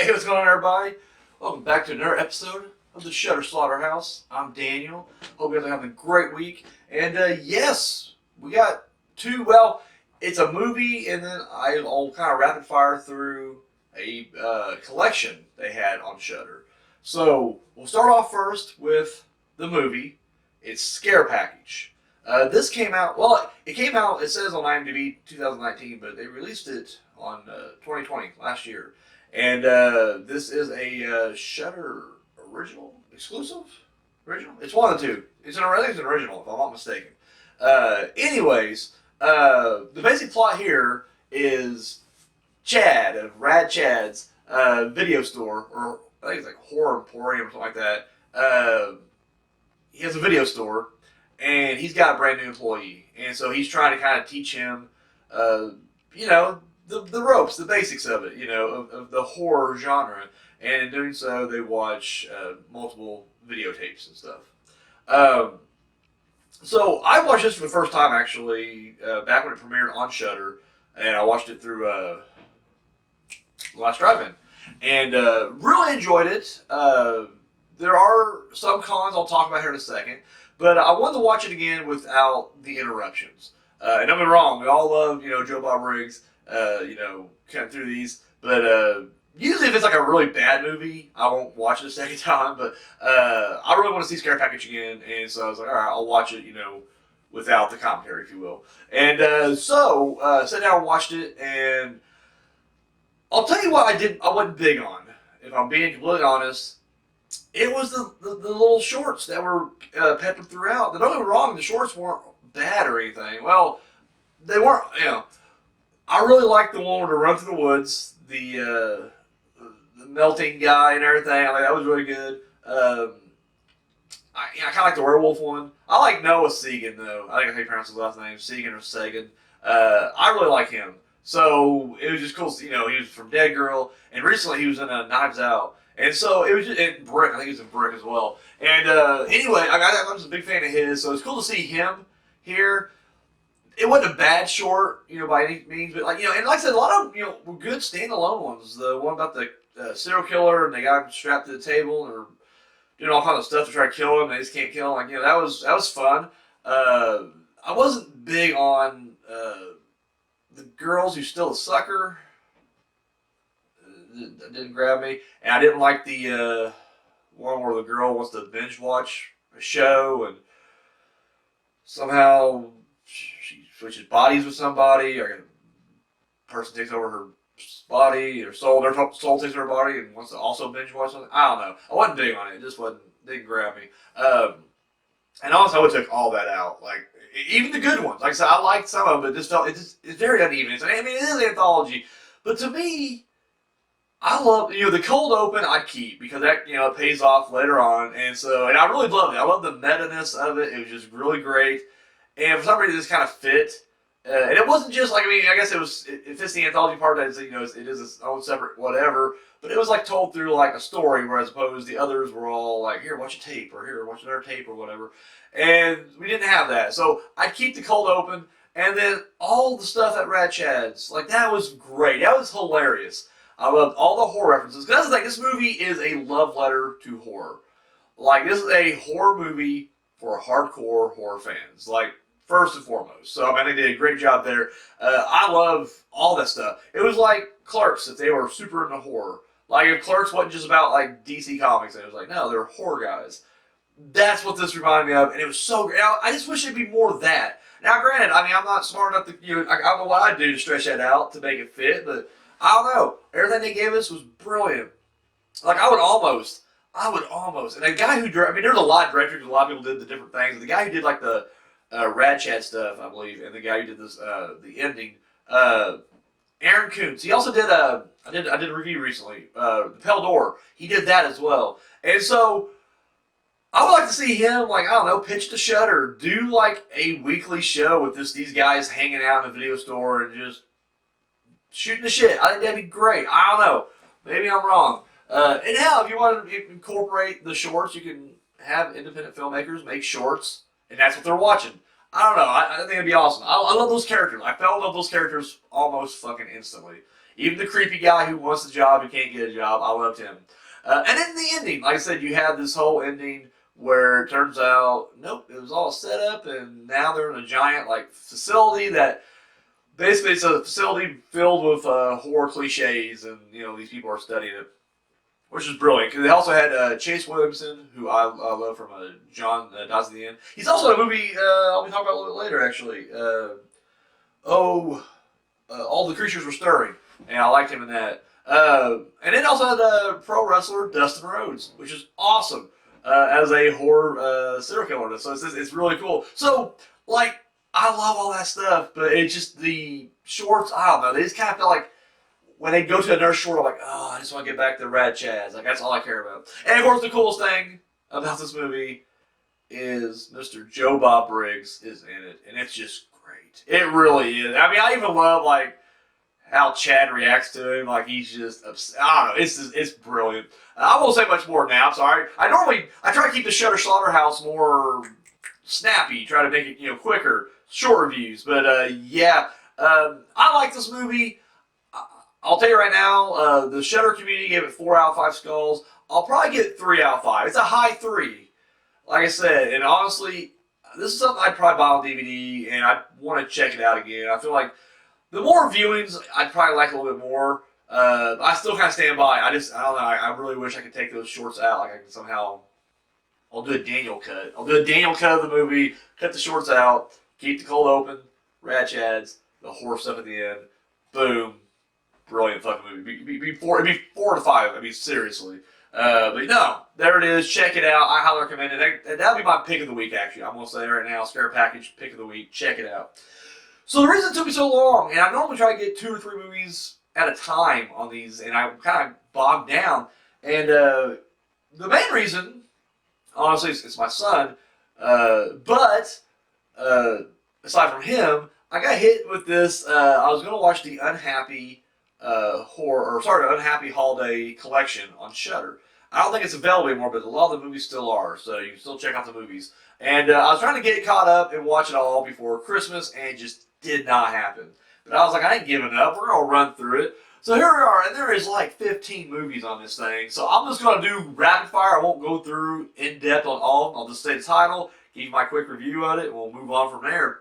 Hey, what's going on, everybody? Welcome back to another episode of the Shudder Slaughterhouse. I'm Daniel. Hope you guys are having a great week. And yes, we got two. Well, it's a movie, and then I'll kind of rapid fire through a collection they had on Shudder. So we'll start off first with the movie. It's Scare Package. This came out. Well, it came out. It says on IMDb 2019, but they released it on 2020 last year. And this is a Shudder original, exclusive, original. It's one of the two. I think it's an original, if I'm not mistaken. Anyways, the basic plot here is Chad of Rad Chad's video store, or I think it's like Horror Emporium or something like that. He has a video store, and he's got a brand new employee, and so he's trying to kind of teach him, the ropes, the basics of it, of the horror genre. And in doing so, they watch multiple videotapes and stuff. So I watched this for the first time, actually, back when it premiered on Shudder, and I watched it through Last Drive-In, and really enjoyed it. There are some cons I'll talk about here in a second, but I wanted to watch it again without the interruptions. And don't get me wrong, we all love, Joe Bob Briggs, cutting through these, but usually if it's like a really bad movie, I won't watch it a second time, but I really want to see Scare Package again, and so I was like, alright, I'll watch it, without the commentary, if you will. And so sat down and watched it, and I'll tell you what I wasn't big on, if I'm being completely honest. It was the little shorts that were peppered throughout. Now, don't get me wrong, the shorts weren't bad or anything. Well, they weren't, I really liked the one with the run through the woods, the melting guy and everything. I mean, that was really good. I kind of like the werewolf one. I like Noah Segan, though. I think that's how you pronounce his last name, Segan or Sagan. I really like him. So it was just cool. He was from Dead Girl, and recently he was in Knives Out. And so it was just in Brick. I think he was in Brick as well. And anyway, I was a big fan of his, so it's cool to see him here. It wasn't a bad short, by any means, but and like I said, a lot of were good standalone ones. The one about the serial killer and they got him strapped to the table and are doing all kinds of stuff to try to kill him. They just can't kill him. That was fun. I wasn't big on the girls who still a sucker. That didn't grab me, and I didn't like the one where the girl wants to binge watch a show and somehow she switches bodies with somebody, or a person takes over her body, or soul takes over her body and wants to also binge watch something. I don't know. I wasn't big on it. It just didn't grab me. And honestly, I would take all that out. Like, even the good ones. Like I said, I liked some of it, but it's very uneven. It is an anthology, but to me, I love, the cold open I'd keep, because that, it pays off later on, and I really loved it. I love the meta-ness of it. It was just really great, and for some reason, it just kind of fit. And it wasn't just like, I guess it fits the anthology part that it is its own separate whatever, but it was like told through like a story, whereas opposed the others were all like, here, watch a tape, or here, watch another tape, or whatever. And we didn't have that, so I'd keep the cold open, and then all the stuff at Rad Chad's, like, that was great. That was hilarious. I loved all the horror references, because this movie is a love letter to horror. Like, this is a horror movie for hardcore horror fans. Like, first and foremost. So, they did a great job there. I love all that stuff. It was like Clerks, if they were super into horror. Like, if Clerks wasn't just about, like, DC Comics, it was like, no, they're horror guys. That's what this reminded me of, and it was so great. I just wish there'd be more of that. Now, granted, I'm not smart enough to, I don't know what I'd do to stretch that out to make it fit, but I don't know. Everything they gave us was brilliant. Like, I would almost. And the guy who directed, there's a lot of directors, a lot of people did the different things. The guy who did, like, the Rad Chat stuff, I believe, and the guy who did this, the ending, Aaron Kuntz. He also did I did a review recently, The Pale Door. He did that as well. And so, I would like to see him, like, I don't know, pitch to Shudder, do, like, a weekly show with these guys hanging out in a video store and just shooting the shit. I think that'd be great. I don't know. Maybe I'm wrong. And hell, if you want to incorporate the shorts, you can have independent filmmakers make shorts, and that's what they're watching. I don't know. I think it'd be awesome. I love those characters. I fell in love with those characters almost fucking instantly. Even the creepy guy who wants the job, who can't get a job, I loved him. And then the ending, like I said, you have this whole ending where it turns out, nope, it was all set up, and now they're in a giant like facility that basically it's a facility filled with horror cliches, and these people are studying it, which is brilliant. Because they also had Chase Williamson, who I love from John Dies at the End. He's also in a movie I'll be talking about a little bit later, actually. All the Creatures Were Stirring, and I liked him in that. And it also had pro wrestler Dustin Rhodes, which is awesome as a horror serial killer. So it's really cool. So, like, I love all that stuff, but it's just the shorts, I don't know, they just kind of feel like when they go to a nurse short, I'm like, oh, I just want to get back to Rad Chaz. Like, that's all I care about. And, of course, the coolest thing about this movie is Mr. Joe Bob Briggs is in it, and it's just great. It really is. I mean, I even love, like, how Chad reacts to him. Like, he's just upset. I don't know. It's brilliant. I won't say much more now. I'm sorry. I try to keep the Shudder Slaughterhouse more snappy. Try to make it, quicker, short reviews. But, I like this movie. I'll tell you right now, the Shudder community gave it 4 out of 5 skulls. I'll probably get 3 out of 5. It's a high 3. Like I said, and honestly, this is something I'd probably buy on DVD, and I want to check it out again. I feel like the more viewings, I'd probably like a little bit more. I still kind of stand by. I don't know. I really wish I could take those shorts out. Like I can somehow. I'll do a Daniel cut. I'll do a Daniel cut of the movie. Cut the shorts out. Keep the cold open. Rat Chads. The horror stuff at the end. Boom. Brilliant fucking movie. It'd be 4 to 5. I mean, seriously. But no, there it is. Check it out. I highly recommend it. That'll be my pick of the week, actually. I'm going to say right now, Scare Package, pick of the week. Check it out. So the reason it took me so long, and I normally try to get 2 or 3 movies at a time on these, and I'm kind of bogged down. And the main reason, honestly, it's my son. But aside from him, I got hit with this. I was going to watch the Unhappy Unhappy Holiday Collection on Shudder. I don't think it's available anymore, but a lot of the movies still are, so you can still check out the movies. And I was trying to get caught up and watch it all before Christmas, and it just did not happen. But I was like, I ain't giving up. We're going to run through it. So here we are, and there is like 15 movies on this thing. So I'm just going to do rapid fire. I won't go through in depth on all of them. I'll just say the title, give you my quick review of it, and we'll move on from there.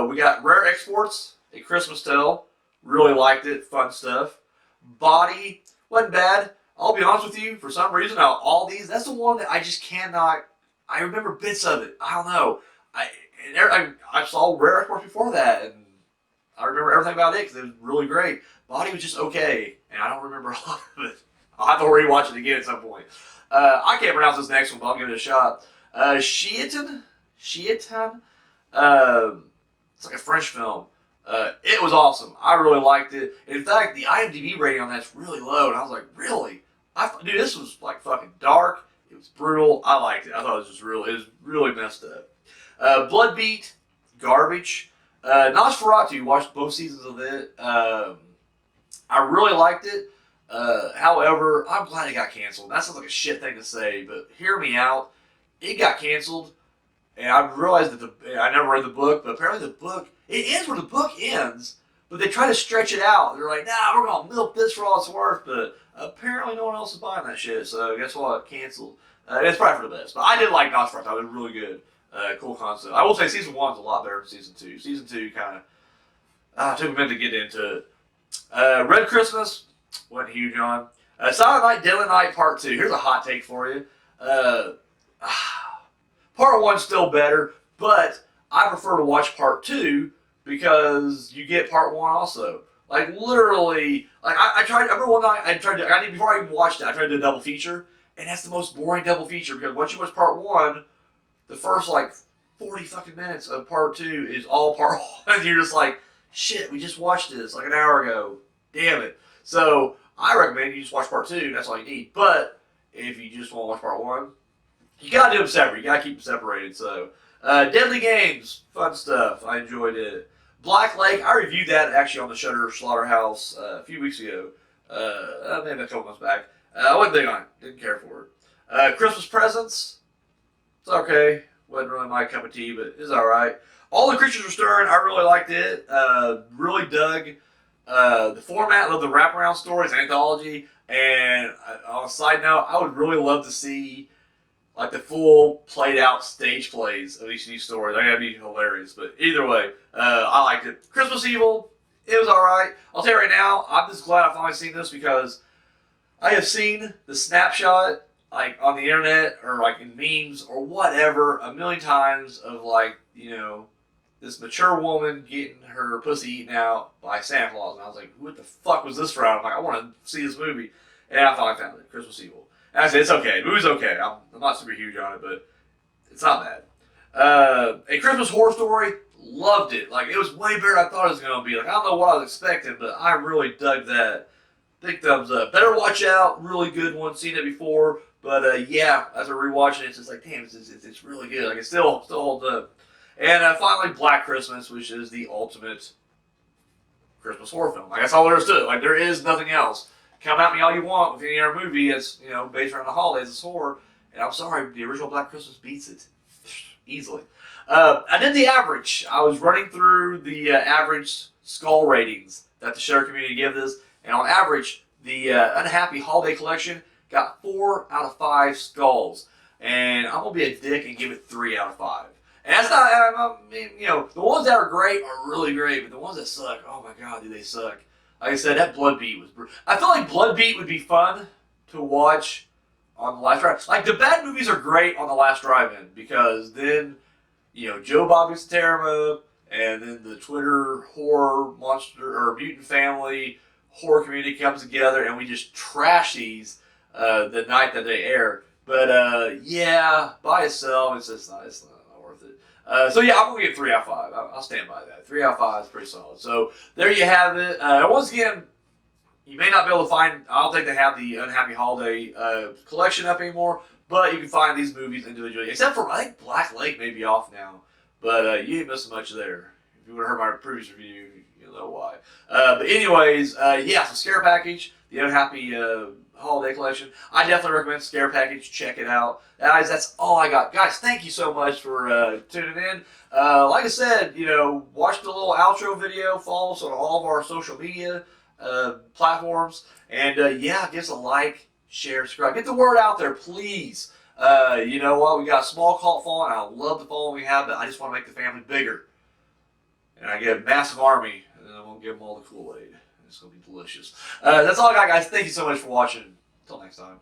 We got Rare Exports, A Christmas Tale. Really liked it. Fun stuff. Body wasn't bad. I'll be honest with you. For some reason, out of all these, that's the one that I just cannot. I remember bits of it. I don't know. I saw Rare Exports before that, and I remember everything about it because it was really great. Body was just okay, and I don't remember a lot of it. I'll have to rewatch it again at some point. I can't pronounce this next one, but I'll give it a shot. Sheitan. It's like a French film. It was awesome. I really liked it. In fact, the IMDb rating on that's really low, and I was like, really? Dude, this was like fucking dark. It was brutal. I liked it. I thought it was really messed up. Bloodbeat, garbage. Nosferatu, watched both seasons of it. I really liked it. However, I'm glad it got canceled. That sounds like a shit thing to say, but hear me out. It got canceled, and I realized that I never read the book, but apparently the book, it ends where the book ends, but they try to stretch it out. They're like, nah, we're going to milk this for all it's worth, but apparently no one else is buying that shit, so guess what? Canceled. It's probably for the best. But I did like Nosferatu. It was really good. Cool concept. I will say season 1's a lot better than season 2. Season 2 kind of took a minute to get into it. Red Christmas, wasn't huge on. Silent Night, Deadly Night Part 2. Here's a hot take for you. Part 1's still better, but I prefer to watch Part 2 because you get Part 1 also. Like, literally, like, I remember one night, before I even watched it, I tried to do a double feature, and that's the most boring double feature, because once you watch Part 1, the first, like, 40 fucking minutes of Part 2 is all Part 1, and you're just like, shit, we just watched this, like, an hour ago. Damn it. So, I recommend you just watch Part 2, that's all you need. But, if you just want to watch Part 1, you gotta do them separate, you gotta keep them separated, so. Deadly Games, fun stuff, I enjoyed it. Black Lake, I reviewed that actually on the Shudder Slaughterhouse a few weeks ago. Maybe a couple months back. I wasn't big on it. Didn't care for it. Christmas Presents, it's okay. Wasn't really my cup of tea, but it's alright. All the Creatures Were Stirring, I really liked it. Really dug the format of the wraparound stories, anthology, and on a side note, I would really love to see like the full played out stage plays of each of these stories. I think that'd be hilarious. But either way, I liked it. Christmas Evil, it was alright. I'll tell you right now, I'm just glad I finally seen this because I have seen the snapshot like on the internet or like in memes or whatever a million times of like, this mature woman getting her pussy eaten out by Santa Claus. And I was like, what the fuck was this from? I'm like, I want to see this movie. And I finally found it, Christmas Evil. And I said, it's okay. The movie's okay. I'm not super huge on it, but it's not bad. A Christmas Horror Story, loved it. Like, it was way better than I thought it was going to be. Like, I don't know what I was expecting, but I really dug that. Big thumbs up. Better Watch Out, really good one. Seen it before. But, yeah, after rewatching it, it's just like, damn, it's really good. Like, it still holds up. And finally, Black Christmas, which is the ultimate Christmas horror film. Like, that's all there is to it. Like, there is nothing else. Come at me all you want with any other movie that's, based around the holidays, it's horror. And I'm sorry, the original Black Christmas beats it. Easily. I did the average. I was running through the average skull ratings that the Shudder community give this. And on average, the Unhappy Holiday Collection got 4 out of 5 skulls. And I'm going to be a dick and give it 3 out of 5. And that's not, I mean, the ones that are great are really great, but the ones that suck, oh my god, do they suck. Like I said, that Blood Beat was brutal. I feel like Blood Beat would be fun to watch on the last drive. Like, the bad movies are great on the last drive-in, because then, Joe Bob gets to tear them up, and then the Twitter horror monster, or mutant family horror community comes together, and we just trash these the night that they air. But, yeah, by itself, it's not worth it. So yeah, I'm gonna give 3 out of 5. I'll stand by that. 3 out of 5 is pretty solid. So there you have it. Once again, you may not be able to find. I don't think they have the Unhappy Holiday collection up anymore, but you can find these movies individually. Except for I think Black Lake may be off now, but you ain't missing much there. If you would have heard my previous review, you'll know why. But anyways, yeah. So Scare Package, the Unhappy Holiday Collection. I definitely recommend Scare Package. Check it out. Guys, that's all I got. Guys, thank you so much for tuning in. Like I said, watch the little outro video. Follow us on all of our social media platforms. And yeah, give us a like, share, subscribe. Get the word out there, please. You know what? We got a small cult following. I love the following we have, but I just want to make the family bigger. And I get a massive army, and then I'm going to give them all the Kool-Aid. It's going to be delicious. That's all I got, guys. Thank you so much for watching. Until next time.